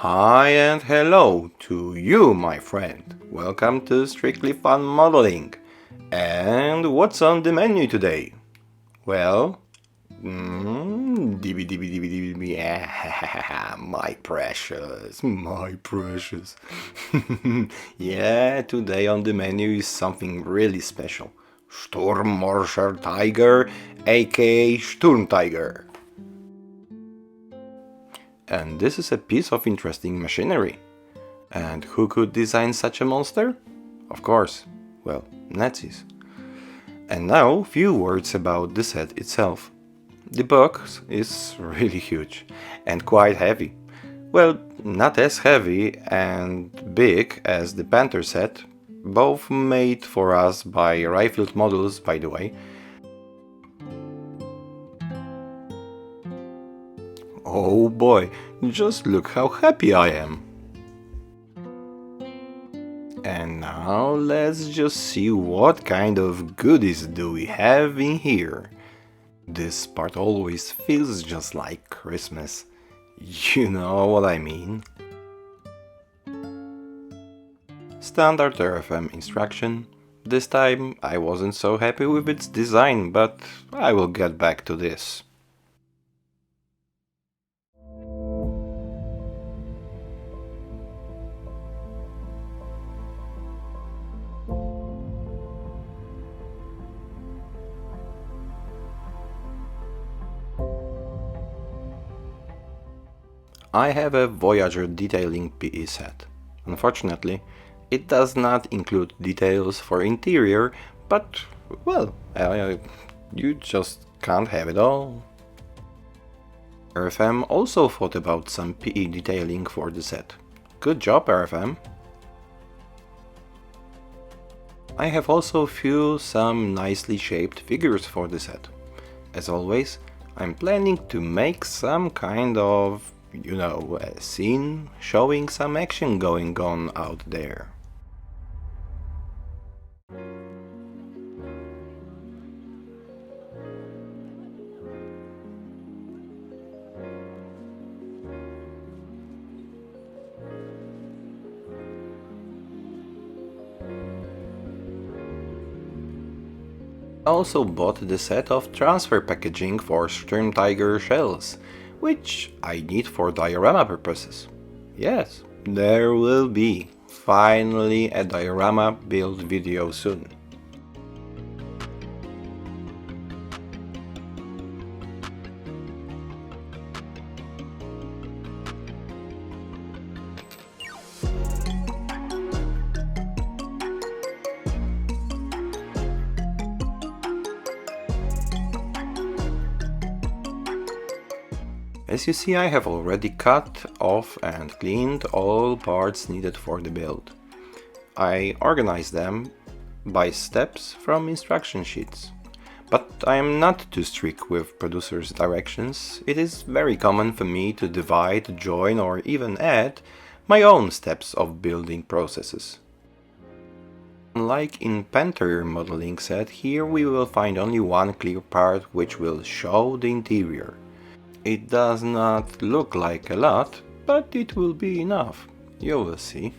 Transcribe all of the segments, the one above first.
Hi and hello to you, my friend. Welcome to Strictly Fun Modeling. And what's on the menu today? Well, my precious, my precious. Yeah, today on the menu is something really special. Sturmmorser Tiger, aka Sturmtiger. And this is a piece of interesting machinery. And who could design such a monster? Of course, well, Nazis. And now, few words about the set itself. The box is really huge and quite heavy. Well, not as heavy and big as the Panther set, both made for us by rifled models, by the way. Oh boy, just look how happy I am. And now let's just see what kind of goodies do we have in here. This part always feels just like Christmas. You know what I mean? Standard RFM instruction. This time I wasn't so happy with its design, but I will get back to this. I have a Voyager detailing PE set. Unfortunately, it does not include details for interior, but, well, you just can't have it all. RFM also thought about some PE detailing for the set. Good job, RFM! I have also some nicely shaped figures for the set. As always, I'm planning to make some kind of, a scene showing some action going on out there. I also bought the set of transfer packaging for Sturmtiger shells, which I need for diorama purposes. Yes, there will be finally a diorama build video soon. As you see, I have already cut off and cleaned all parts needed for the build. I organized them by steps from instruction sheets. But I am not too strict with producer's directions. It is very common for me to divide, join or even add my own steps of building processes. Unlike in Panther modeling set, here we will find only one clear part which will show the interior. It does not look like a lot, but it will be enough. You will see.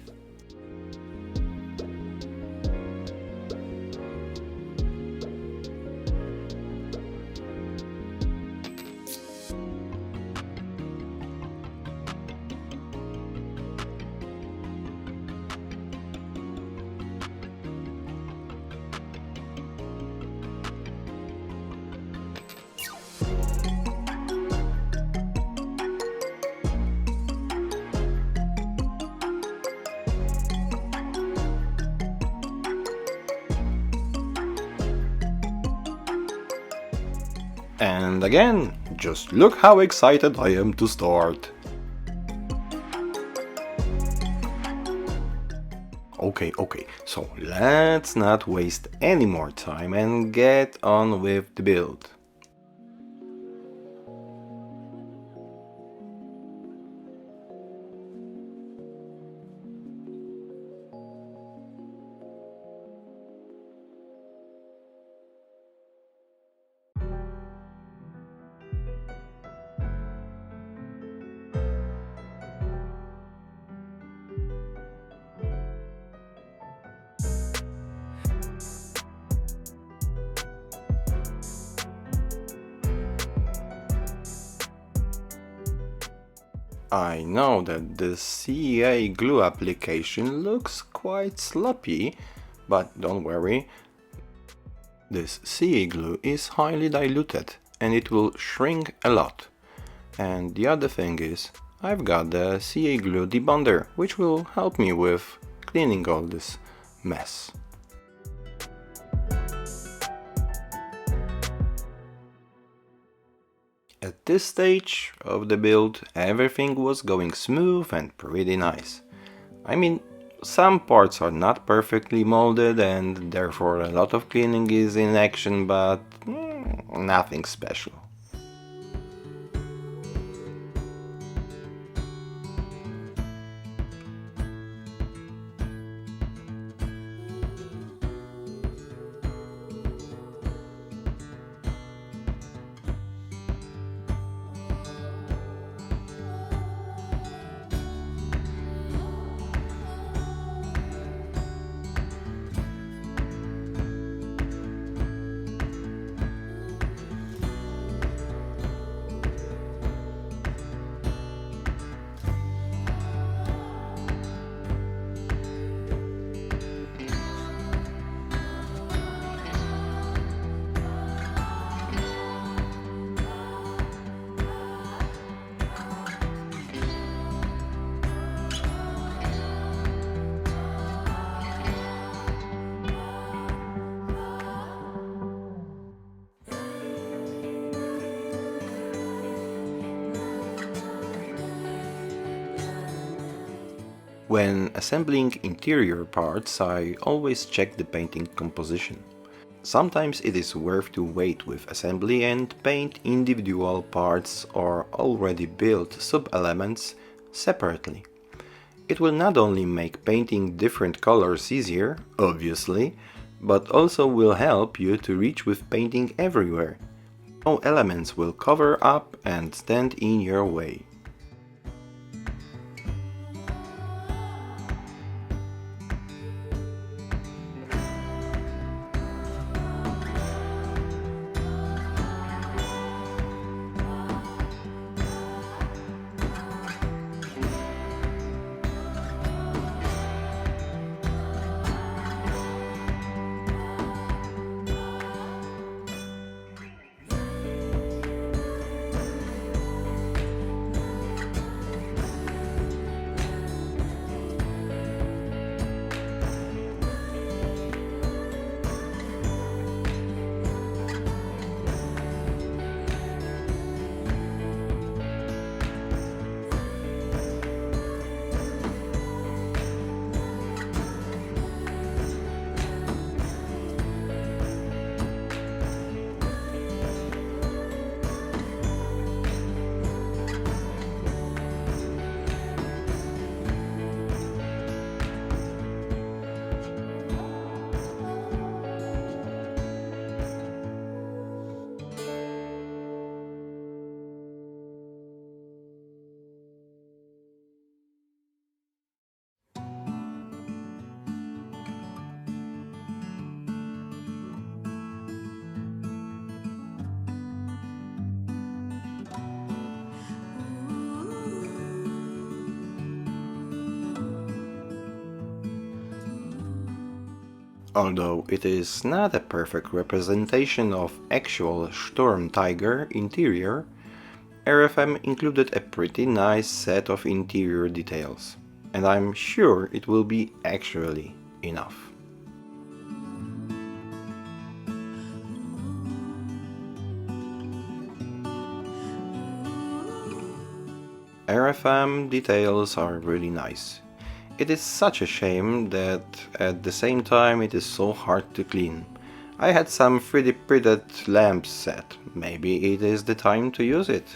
And again, just look how excited I am to start. Okay, so let's not waste any more time and get on with the build. I know that the CA glue application looks quite sloppy, but don't worry, this CA glue is highly diluted and it will shrink a lot. And the other thing is, I've got the CA glue debonder, which will help me with cleaning all this mess. At this stage of the build, everything was going smooth and pretty nice. I mean, some parts are not perfectly molded and therefore a lot of cleaning is in action, but nothing special. When assembling interior parts, I always check the painting composition. Sometimes it is worth to wait with assembly and paint individual parts or already built sub-elements separately. It will not only make painting different colors easier, obviously, but also will help you to reach with painting everywhere. No elements will cover up and stand in your way. Although it is not a perfect representation of actual Sturmtiger interior, RFM included a pretty nice set of interior details, and I'm sure it will be actually enough. RFM details are really nice. It is such a shame that at the same time it is so hard to clean. I had some 3D printed lamps set. Maybe it is the time to use it.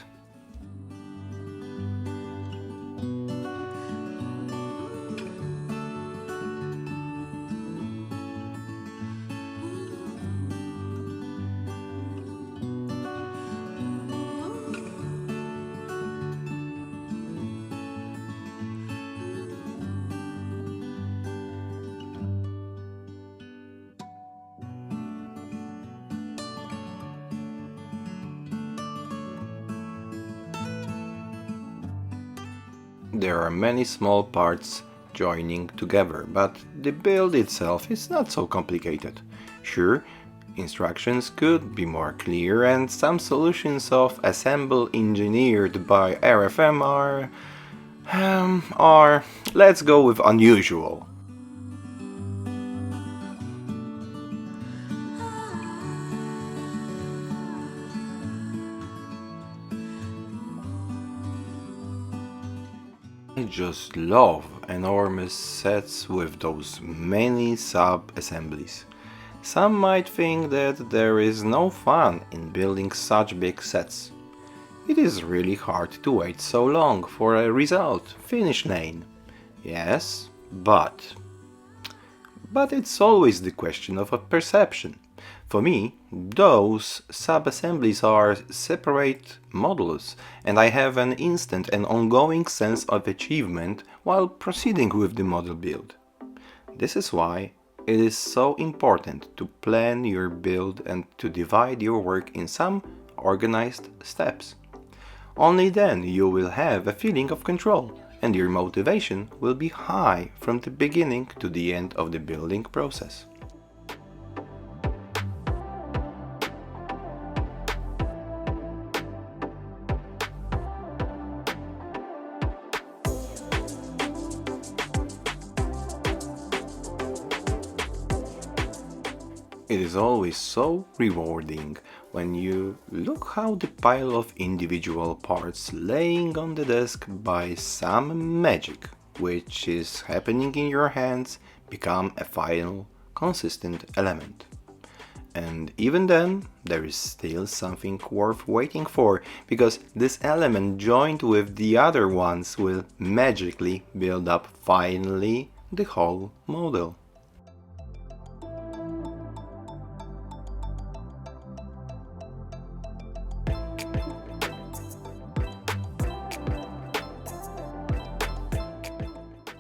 There are many small parts joining together, but the build itself is not so complicated. Sure, instructions could be more clear and some solutions of assemble engineered by RFM are, let's go with unusual. I just love enormous sets with those many sub-assemblies. Some might think that there is no fun in building such big sets. It is really hard to wait so long for a result finish line. Yes, but it's always the question of a perception. For me, those sub-assemblies are separate modules, and I have an instant and ongoing sense of achievement while proceeding with the model build. This is why it is so important to plan your build and to divide your work in some organized steps. Only then you will have a feeling of control, and your motivation will be high from the beginning to the end of the building process. It is always so rewarding when you look how the pile of individual parts laying on the desk by some magic, which is happening in your hands, become a final, consistent element. And even then, there is still something worth waiting for, because this element joined with the other ones will magically build up finally the whole model.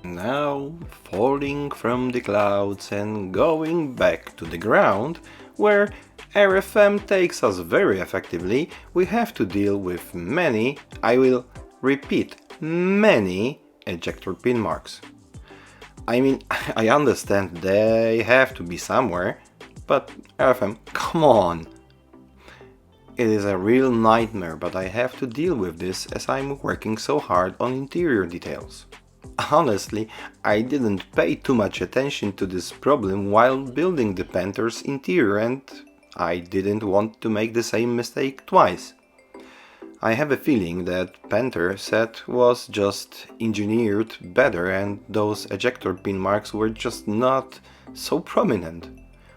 Now, falling from the clouds and going back to the ground, where RFM takes us very effectively, we have to deal with many, I will repeat, many ejector pin marks. I mean, I understand they have to be somewhere, but RFM, come on! It is a real nightmare, but I have to deal with this as I'm working so hard on interior details. Honestly, I didn't pay too much attention to this problem while building the Panther's interior, and I didn't want to make the same mistake twice. I have a feeling that Panther set was just engineered better and those ejector pin marks were just not so prominent.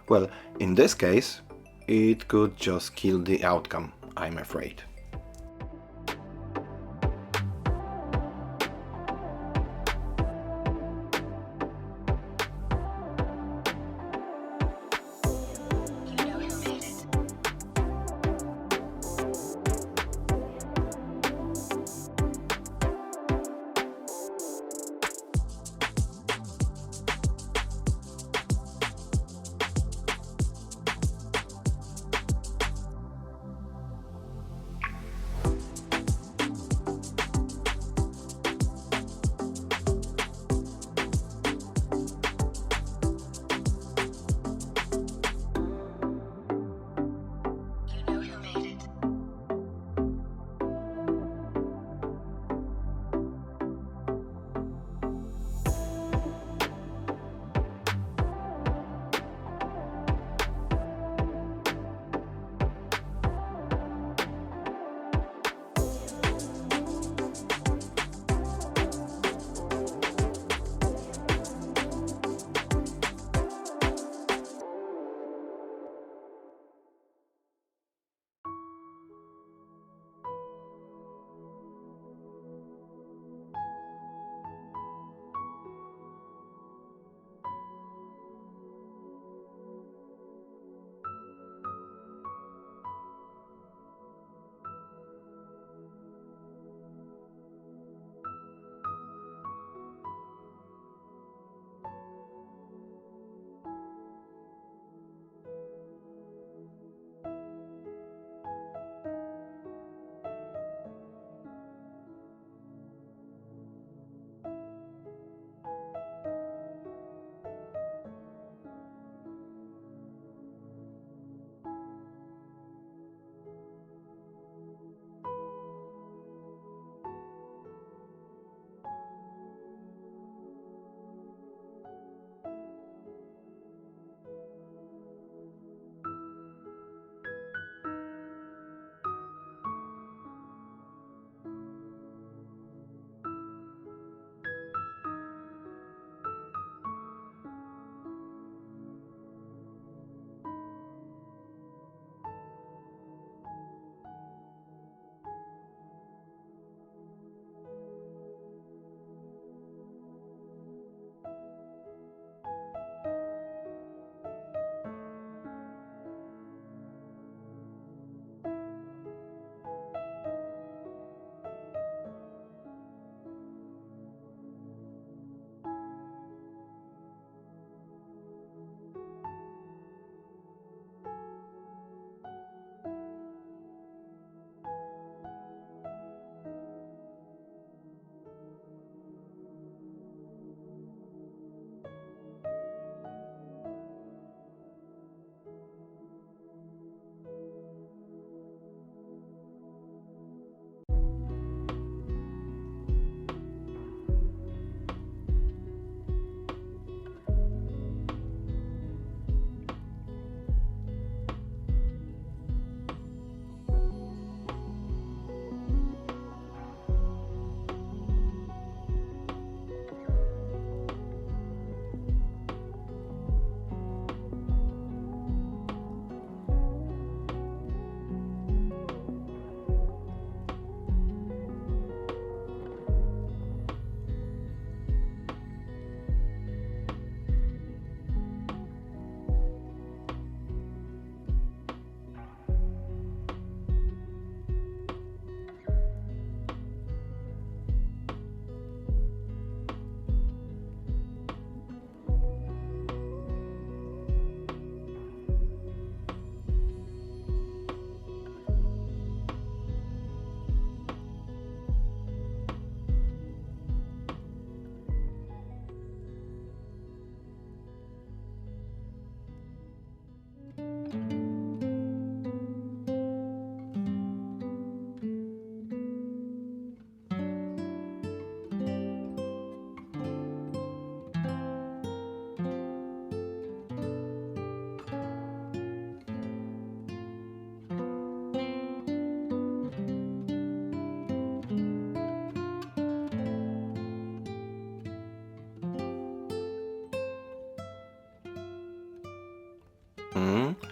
Well, in this case, it could just kill the outcome, I'm afraid.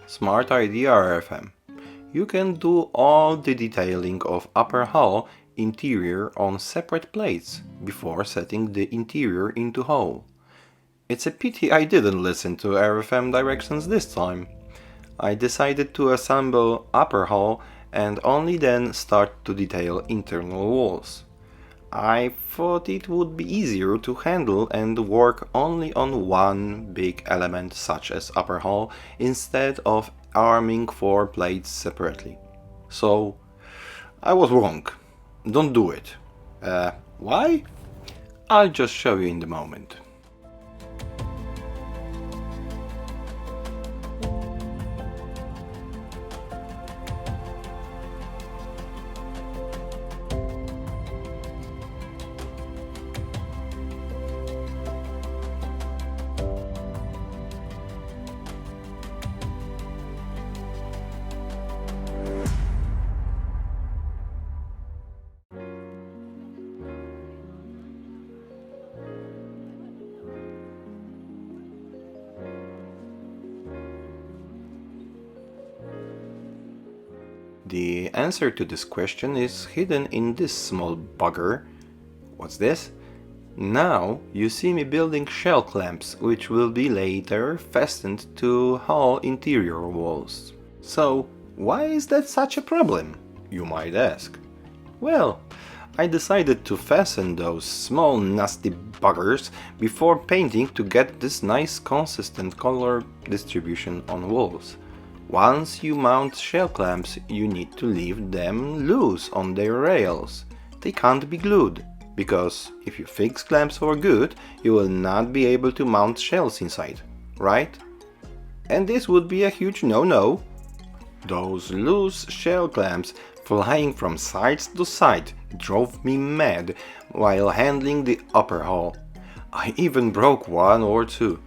Smart idea, RFM. You can do all the detailing of upper hull interior on separate plates before setting the interior into hull. It's a pity I didn't listen to RFM directions this time. I decided to assemble upper hull and only then start to detail internal walls. I thought it would be easier to handle and work only on one big element such as upper hull instead of arming 4 plates separately. So, I was wrong. Don't do it. Why? I'll just show you in the moment. The answer to this question is hidden in this small bugger. What's this? Now you see me building shell clamps, which will be later fastened to hull interior walls. So, why is that such a problem, you might ask? Well, I decided to fasten those small nasty buggers before painting to get this nice consistent color distribution on walls. Once you mount shell clamps, you need to leave them loose on their rails. They can't be glued, because if you fix clamps for good, you will not be able to mount shells inside, right? And this would be a huge no-no. Those loose shell clamps flying from side to side drove me mad while handling the upper hull. I even broke one or two.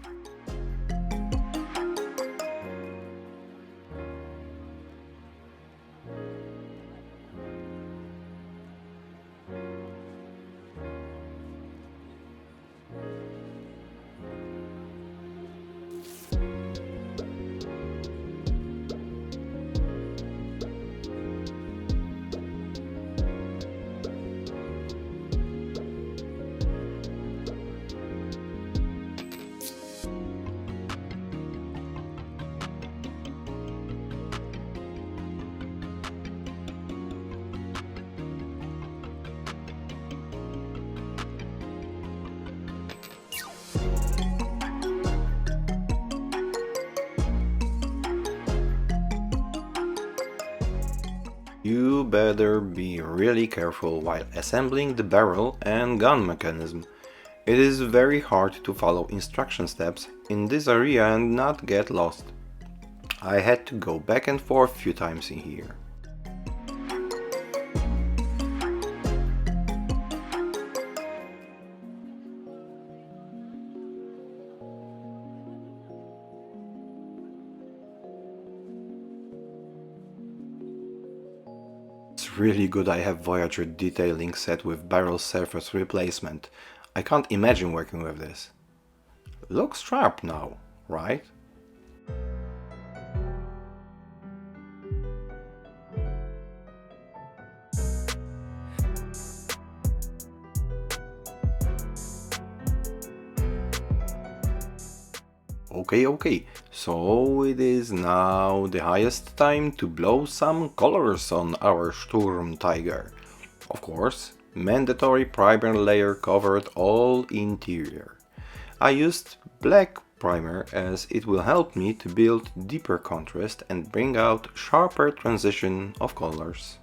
You better be really careful while assembling the barrel and gun mechanism. It is very hard to follow instruction steps in this area and not get lost. I had to go back and forth few times in here. It's really good I have Voyager detailing set with barrel surface replacement. I can't imagine working with this. Looks sharp now, right? Okay, so it is now the highest time to blow some colors on our Sturmtiger. Of course, mandatory primer layer covered all interior. I used black primer as it will help me to build deeper contrast and bring out sharper transition of colors.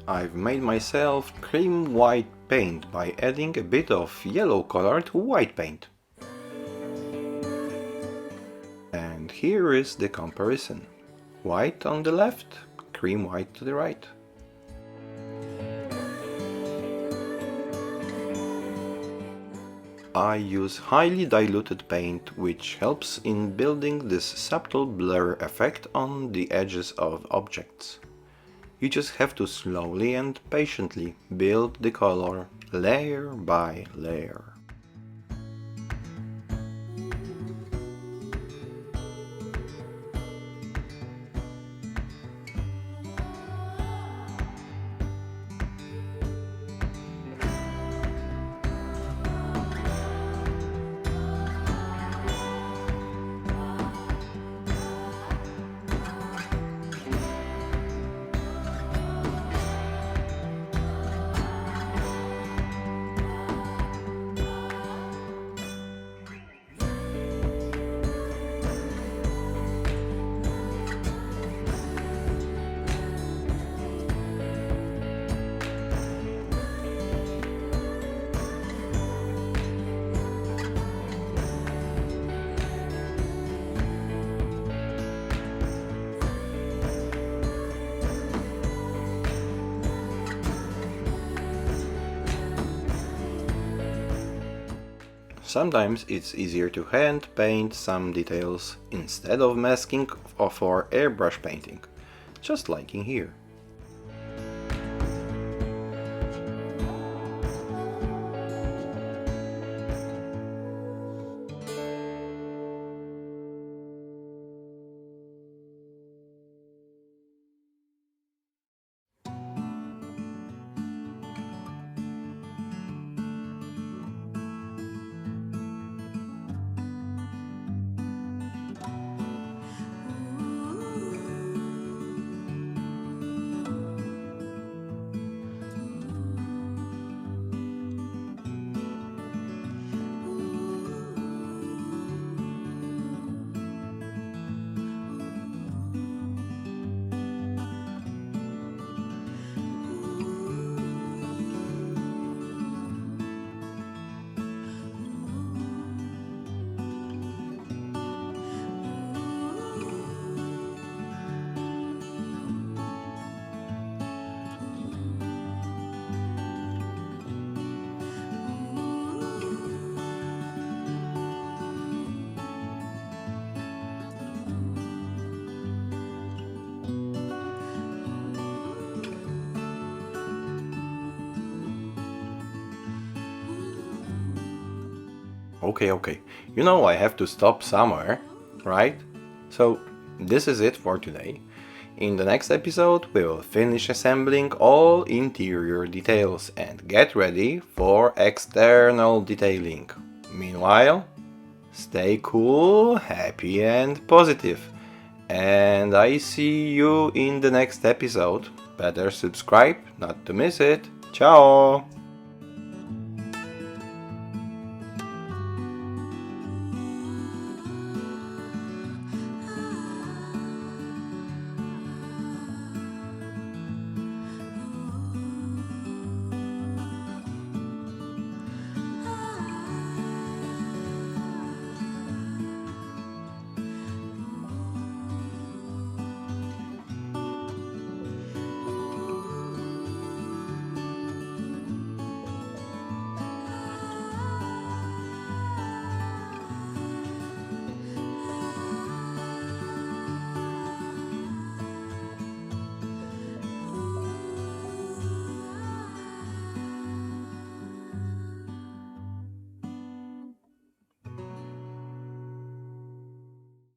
I've made myself cream white paint by adding a bit of yellow color to white paint. And here is the comparison. White on the left, cream white to the right. I use highly diluted paint, which helps in building this subtle blur effect on the edges of objects. You just have to slowly and patiently build the color layer by layer. Sometimes it's easier to hand paint some details instead of masking for airbrush painting, just like in here. Okay, you know I have to stop somewhere, right? So this is it for today. In the next episode we will finish assembling all interior details and get ready for external detailing. Meanwhile, stay cool, happy and positive. And I see you in the next episode. Better subscribe not to miss it. Ciao!